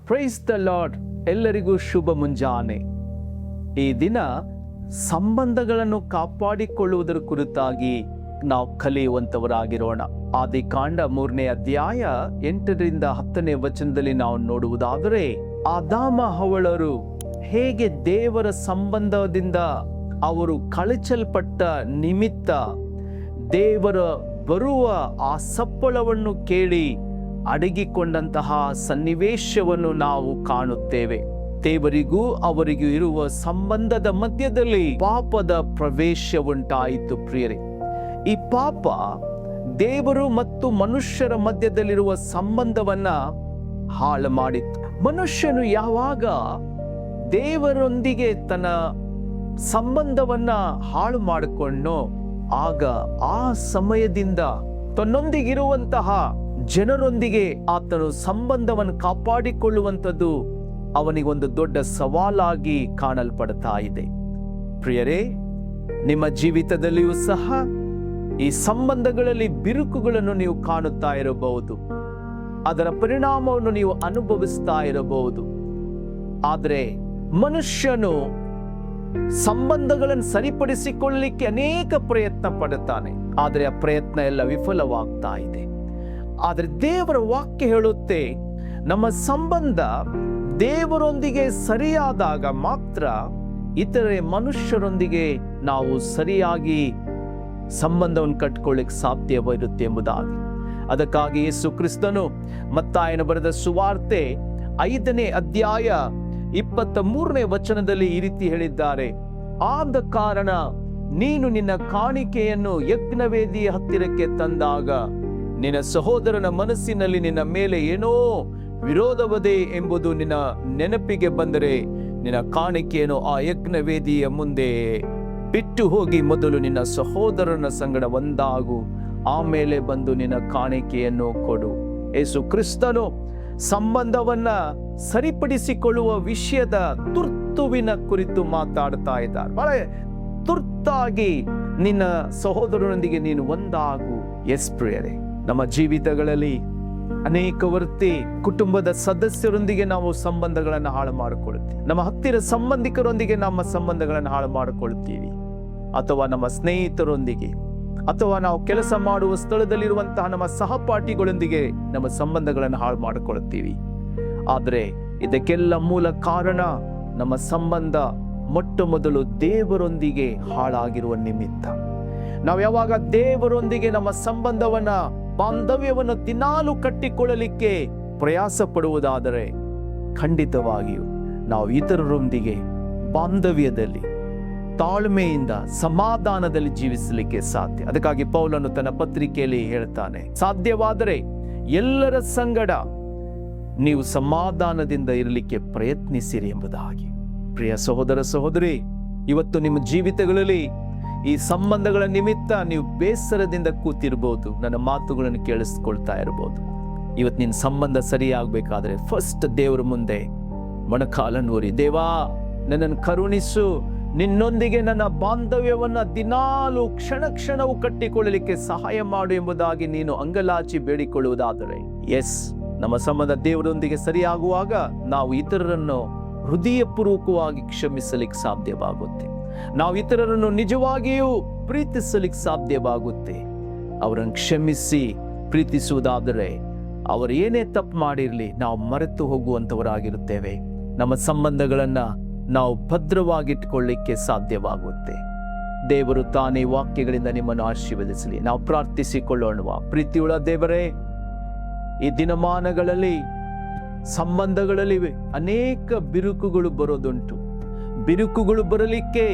Praise the lord. ಎಲ್ಲರಿಗೂ ಶುಭ ಮುಂಜಾನೆ. ಈ ದಿನ ಸಂಬಂಧಗಳನ್ನು ಕಾಪಾಡಿಕೊಳ್ಳುವುದರ ಕುರಿತಾಗಿ ನಾವು ಕಲಿಯುವಂತವರಾಗಿರೋಣ. ಆದಿಕಾಂಡ 3ನೇ ಅಧ್ಯಾಯ 8ರಿಂದ 10ನೇ ವಚನದಲ್ಲಿ ನಾವು ನೋಡುವುದಾದರೆ, ಆದಾಮ ಹವ್ವಳರು ಹೇಗೆ ದೇವರ ಸಂಬಂಧದಿಂದ ಅವರು ಕಳಚಲ್ಪಟ್ಟ ನಿಮಿತ್ತ ದೇವರ ಬರುವ ಆ ಸಪ್ಪಳವನ್ನು ಕೇಳಿ ಅಡಗಿಕೊಂಡಂತಹ ಸನ್ನಿವೇಶವನ್ನು ನಾವು ಕಾಣುತ್ತೇವೆ. ದೇವರಿಗೂ ಅವರಿಗೂ ಇರುವ ಸಂಬಂಧದ ಮಧ್ಯದಲ್ಲಿ ಪಾಪದ ಪ್ರವೇಶ ಉಂಟಾಯಿತು. ಪ್ರಿಯರೇ, ಈ ಪಾಪ ದೇವರು ಮತ್ತು ಮನುಷ್ಯರ ಮಧ್ಯದಲ್ಲಿರುವ ಸಂಬಂಧವನ್ನ ಹಾಳು ಮಾಡಿತ್ತು. ಮನುಷ್ಯನು ಯಾವಾಗ ದೇವರೊಂದಿಗೆ ತನ್ನ ಸಂಬಂಧವನ್ನ ಹಾಳು ಮಾಡಿಕೊಂಡೋ ಆಗ ಆ ಸಮಯದಿಂದ ತನ್ನೊಂದಿಗಿರುವಂತಹ ಜನರೊಂದಿಗೆ ಆತನು ಸಂಬಂಧವನ್ನು ಕಾಪಾಡಿಕೊಳ್ಳುವಂಥದ್ದು ಅವನಿಗೊಂದು ದೊಡ್ಡ ಸವಾಲಾಗಿ ಕಾಣಲ್ಪಡ್ತಾ ಇದೆ. ಪ್ರಿಯರೇ, ನಿಮ್ಮ ಜೀವಿತದಲ್ಲಿಯೂ ಸಹ ಈ ಸಂಬಂಧಗಳಲ್ಲಿ ಬಿರುಕುಗಳನ್ನು ನೀವು ಕಾಣುತ್ತಾ ಇರಬಹುದು, ಅದರ ಪರಿಣಾಮವನ್ನು ನೀವು ಅನುಭವಿಸ್ತಾ ಇರಬಹುದು. ಆದರೆ ಮನುಷ್ಯನು ಸಂಬಂಧಗಳನ್ನು ಸರಿಪಡಿಸಿಕೊಳ್ಳಲಿಕ್ಕೆ ಅನೇಕ ಪ್ರಯತ್ನ ಪಡುತ್ತಾನೆ, ಆದರೆ ಆ ಪ್ರಯತ್ನ ಎಲ್ಲ ವಿಫಲವಾಗ್ತಾ ಇದೆ. ಆದರೆ ದೇವರ ವಾಕ್ಯ ಹೇಳುತ್ತೆ, ನಮ್ಮ ಸಂಬಂಧ ದೇವರೊಂದಿಗೆ ಸರಿಯಾದಾಗ ಮಾತ್ರ ಇತರೆ ಮನುಷ್ಯರೊಂದಿಗೆ ನಾವು ಸರಿಯಾಗಿ ಸಂಬಂಧವನ್ನು ಕಟ್ಟಿಕೊಳ್ಳಿಕ್ಕೆ ಸಾಧ್ಯವಿರುತ್ತೆ ಎಂಬುದಾಗಿ. ಅದಕ್ಕಾಗಿ ಯೇಸು ಕ್ರಿಸ್ತನು ಮತ್ತಾಯನ ಬರೆದ ಸುವಾರ್ತೆ 5ನೇ ಅಧ್ಯಾಯ 23ನೇ ವಚನದಲ್ಲಿ ಈ ರೀತಿ ಹೇಳಿದ್ದಾರೆ, ಆದ ಕಾರಣ ನೀನು ನಿನ್ನ ಕಾಣಿಕೆಯನ್ನು ಯಜ್ಞವೇದಿಯ ಹತ್ತಿರಕ್ಕೆ ತಂದಾಗ ನಿನ್ನ ಸಹೋದರನ ಮನಸ್ಸಿನಲ್ಲಿ ನಿನ್ನ ಮೇಲೆ ಏನೋ ವಿರೋಧವದೆ ಎಂಬುದು ನಿನ್ನ ನೆನಪಿಗೆ ಬಂದರೆ ನಿನ್ನ ಕಾಣಿಕೆಯನ್ನು ಆ ಯಜ್ಞವೇದಿಯ ಮುಂದೆ ಬಿಟ್ಟು ಹೋಗಿ ಮೊದಲು ನಿನ್ನ ಸಹೋದರನ ಸಂಗಡ ಒಂದಾಗು, ಆಮೇಲೆ ಬಂದು ನಿನ್ನ ಕಾಣಿಕೆಯನ್ನು ಕೊಡು. ಯೇಸು ಕ್ರಿಸ್ತನು ಸಂಬಂಧವನ್ನ ಸರಿಪಡಿಸಿಕೊಳ್ಳುವ ವಿಷಯದ ತುರ್ತುವಿನ ಕುರಿತು ಮಾತಾಡ್ತಾ ಇದ್ದಾರೆ. ಬಹಳ ತುರ್ತಾಗಿ ನಿನ್ನ ಸಹೋದರನೊಂದಿಗೆ ನೀನು ಒಂದಾಗು. ಎಸ್ ಪ್ರಿಯರೇ, ನಮ್ಮ ಜೀವಿತಗಳಲ್ಲಿ ಅನೇಕ ವರ್ತಿ ಕುಟುಂಬದ ಸದಸ್ಯರೊಂದಿಗೆ ನಾವು ಸಂಬಂಧಗಳನ್ನು ಹಾಳು ಮಾಡಿಕೊಳ್ತೀವಿ, ನಮ್ಮ ಹತ್ತಿರ ಸಂಬಂಧಿಕರೊಂದಿಗೆ ನಮ್ಮ ಸಂಬಂಧಗಳನ್ನು ಹಾಳು ಮಾಡಿಕೊಳ್ತೀವಿ, ಅಥವಾ ನಮ್ಮ ಸ್ನೇಹಿತರೊಂದಿಗೆ, ಅಥವಾ ನಾವು ಕೆಲಸ ಮಾಡುವ ಸ್ಥಳದಲ್ಲಿರುವಂತಹ ನಮ್ಮ ಸಹಪಾಠಿಗಳೊಂದಿಗೆ ನಮ್ಮ ಸಂಬಂಧಗಳನ್ನು ಹಾಳು ಮಾಡಿಕೊಳ್ತೀವಿ. ಆದರೆ ಇದಕ್ಕೆಲ್ಲ ಮೂಲ ಕಾರಣ ನಮ್ಮ ಸಂಬಂಧ ಮೊಟ್ಟ ಮೊದಲು ದೇವರೊಂದಿಗೆ ಹಾಳಾಗಿರುವ ನಿಮಿತ್ತ. ನಾವು ಯಾವಾಗ ದೇವರೊಂದಿಗೆ ನಮ್ಮ ಸಂಬಂಧವನ್ನ, ಬಾಂಧವ್ಯವನ್ನು ದಿನಾಲು ಕಟ್ಟಿಕೊಳ್ಳಲಿಕ್ಕೆ ಪ್ರಯಾಸ ಪಡುವುದಾದರೆ ಖಂಡಿತವಾಗಿಯೂ ನಾವು ಇತರರೊಂದಿಗೆ ಬಾಂಧವ್ಯದಲ್ಲಿ ತಾಳ್ಮೆಯಿಂದ ಸಮಾಧಾನದಲ್ಲಿ ಜೀವಿಸಲಿಕ್ಕೆ ಸಾಧ್ಯ. ಅದಕ್ಕಾಗಿ ಪೌಲನು ತನ್ನ ಪತ್ರಿಕೆಯಲ್ಲಿ ಹೇಳ್ತಾನೆ, ಸಾಧ್ಯವಾದರೆ ಎಲ್ಲರ ಸಂಗಡ ನೀವು ಸಮಾಧಾನದಿಂದ ಇರಲಿಕ್ಕೆ ಪ್ರಯತ್ನಿಸಿರಿ ಎಂಬುದಾಗಿ. ಪ್ರಿಯ ಸಹೋದರ ಸಹೋದರಿ, ಇವತ್ತು ನಿಮ್ಮ ಜೀವಿತಗಳಲ್ಲಿ ಈ ಸಂಬಂಧಗಳ ನಿಮಿತ್ತ ನೀವು ಬೇಸರದಿಂದ ಕೂತಿರ್ಬೋದು, ನನ್ನ ಮಾತುಗಳನ್ನು ಕೇಳಿಸ್ಕೊಳ್ತಾ ಇರ್ಬೋದು. ಇವತ್ತು ನಿನ್ನ ಸಂಬಂಧ ಸರಿಯಾಗಬೇಕಾದ್ರೆ ಫಸ್ಟ್ ದೇವರ ಮುಂದೆ ಮೊಣಕಾಲನ್ನೂರಿ, ದೇವಾ ನನ್ನನ್ನು ಕರುಣಿಸು, ನಿನ್ನೊಂದಿಗೆ ನನ್ನ ಬಾಂಧವ್ಯವನ್ನ ದಿನಾಲು ಕ್ಷಣ ಕ್ಷಣವು ಕಟ್ಟಿಕೊಳ್ಳಲಿಕ್ಕೆ ಸಹಾಯ ಮಾಡು ಎಂಬುದಾಗಿ ನೀನು ಅಂಗಲಾಚಿ ಬೇಡಿಕೊಳ್ಳುವುದಾದರೆ, ಎಸ್, ನಮ್ಮ ಸಂಬಂಧ ದೇವರೊಂದಿಗೆ ಸರಿಯಾಗುವಾಗ ನಾವು ಇತರರನ್ನು ಹೃದಯಪೂರ್ವಕವಾಗಿ ಕ್ಷಮಿಸಲಿಕ್ಕೆ ಸಾಧ್ಯವಾಗುತ್ತೆ. ನಾವು ಇತರರನ್ನು ನಿಜವಾಗಿಯೂ ಪ್ರೀತಿಸಲಿಕ್ಕೆ ಸಾಧ್ಯವಾಗುತ್ತೆ. ಅವರನ್ನು ಕ್ಷಮಿಸಿ ಪ್ರೀತಿಸುವುದಾದರೆ ಅವರು ಏನೇ ತಪ್ಪು ಮಾಡಿರಲಿ ನಾವು ಮರೆತು ಹೋಗುವಂಥವರಾಗಿರುತ್ತೇವೆ. ನಮ್ಮ ಸಂಬಂಧಗಳನ್ನ ನಾವು ಭದ್ರವಾಗಿಟ್ಟುಕೊಳ್ಳಿಕ್ಕೆ ಸಾಧ್ಯವಾಗುತ್ತೆ. ದೇವರು ತಾನೇ ವಾಕ್ಯಗಳಿಂದ ನಿಮ್ಮನ್ನು ಆಶೀರ್ವದಿಸಲಿ. ನಾವು ಪ್ರಾರ್ಥಿಸಿಕೊಳ್ಳೋಣ. ಪ್ರೀತಿಯುಳ್ಳ ದೇವರೇ, ಈ ದಿನಮಾನಗಳಲ್ಲಿ ಸಂಬಂಧಗಳಲ್ಲಿ ಅನೇಕ ಬಿರುಕುಗಳು ಬರೋದುಂಟು. ಬಿರುಕುಗಳು ಬರಲಿಕ್ಕೆ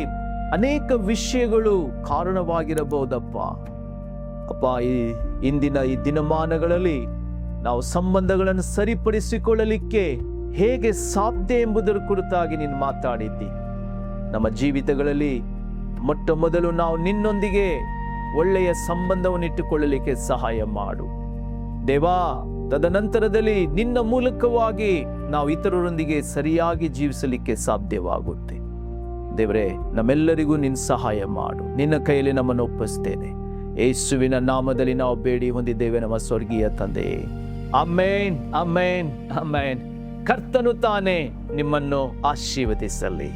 ಅನೇಕ ವಿಷಯಗಳು ಕಾರಣವಾಗಿರಬಹುದಪ್ಪ. ಅಪ್ಪ, ಈ ಇಂದಿನ ಈ ದಿನಮಾನಗಳಲ್ಲಿ ನಾವು ಸಂಬಂಧಗಳನ್ನು ಸರಿಪಡಿಸಿಕೊಳ್ಳಲಿಕ್ಕೆ ಹೇಗೆ ಸಾಧ್ಯ ಎಂಬುದರ ಕುರಿತಾಗಿ ನೀನು ಮಾತಾಡಿದ್ದಿ. ನಮ್ಮ ಜೀವಿತಗಳಲ್ಲಿ ಮೊಟ್ಟ ಮೊದಲು ನಾವು ನಿನ್ನೊಂದಿಗೆ ಒಳ್ಳೆಯ ಸಂಬಂಧವನ್ನು ಇಟ್ಟುಕೊಳ್ಳಲಿಕ್ಕೆ ಸಹಾಯ ಮಾಡು ದೇವಾ. ತದನಂತರದಲ್ಲಿ ನಿನ್ನ ಮೂಲಕವಾಗಿ ನಾವು ಇತರರೊಂದಿಗೆ ಸರಿಯಾಗಿ ಜೀವಿಸಲಿಕ್ಕೆ ಸಾಧ್ಯವಾಗುತ್ತೆ. ದೇವರೇ, ನಮ್ಮೆಲ್ಲರಿಗೂ ನಿನ್ನ ಸಹಾಯ ಮಾಡು. ನಿನ್ನ ಕೈಯಲ್ಲಿ ನಮ್ಮನ್ನು ಒಪ್ಪಿಸ್ತೇನೆ. ಯೇಸುವಿನ ನಾಮದಲ್ಲಿ ನಾವು ಬೇಡಿ ಹೊಂದಿದ್ದೇವೆ ನಮ್ಮ ಸ್ವರ್ಗೀಯ ತಂದೆಯೇ. ಆಮೇನ್, ಆಮೇನ್, ಆಮೇನ್. ಕರ್ತನು ತಾನೇ ನಿಮ್ಮನ್ನು ಆಶೀರ್ವದಿಸಲಿ.